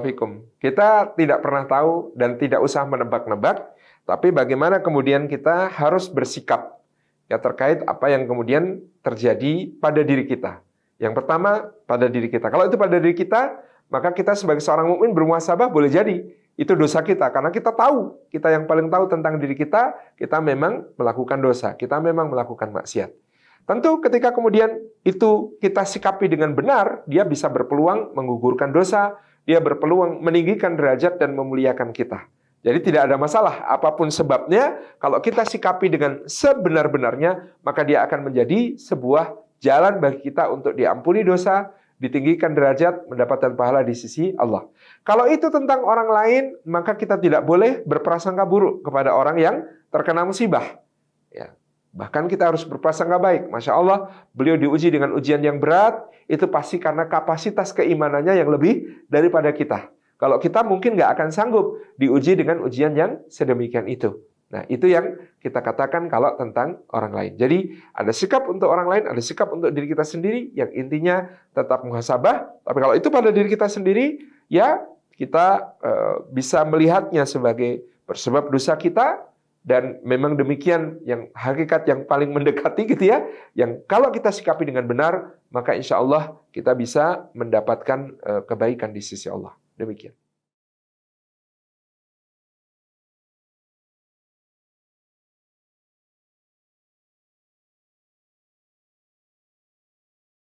Barakallahu fikum. Kita tidak pernah tahu dan tidak usah menebak-nebak, tapi bagaimana kemudian kita harus bersikap ya terkait apa yang kemudian terjadi pada diri kita. Yang pertama, pada diri kita. Kalau itu pada diri kita, maka kita sebagai seorang mukmin bermuhasabah boleh jadi itu dosa kita, karena kita tahu, kita yang paling tahu tentang diri kita memang melakukan dosa, kita memang melakukan maksiat. Tentu ketika kemudian itu kita sikapi dengan benar, dia bisa berpeluang menggugurkan dosa, dia berpeluang meninggikan derajat dan memuliakan kita. Jadi tidak ada masalah, apapun sebabnya, kalau kita sikapi dengan sebenar-benarnya, maka dia akan menjadi sebuah jalan bagi kita untuk diampuni dosa, ditinggikan derajat, mendapatkan pahala di sisi Allah. Kalau itu tentang orang lain, maka kita tidak boleh berprasangka buruk kepada orang yang terkena musibah. Ya. Bahkan kita harus berprasangka baik. Masya Allah, beliau diuji dengan ujian yang berat, itu pasti karena kapasitas keimanannya yang lebih daripada kita. Kalau kita mungkin nggak akan sanggup diuji dengan ujian yang sedemikian itu. Nah, itu yang kita katakan kalau tentang orang lain. Jadi, ada sikap untuk orang lain, ada sikap untuk diri kita sendiri, yang intinya tetap muhasabah. Tapi kalau itu pada diri kita sendiri, ya kita bisa melihatnya sebagai bersebab dosa kita, dan memang demikian yang hakikat yang paling mendekati gitu ya, yang kalau kita sikapi dengan benar, maka insya Allah kita bisa mendapatkan kebaikan di sisi Allah. Demikian.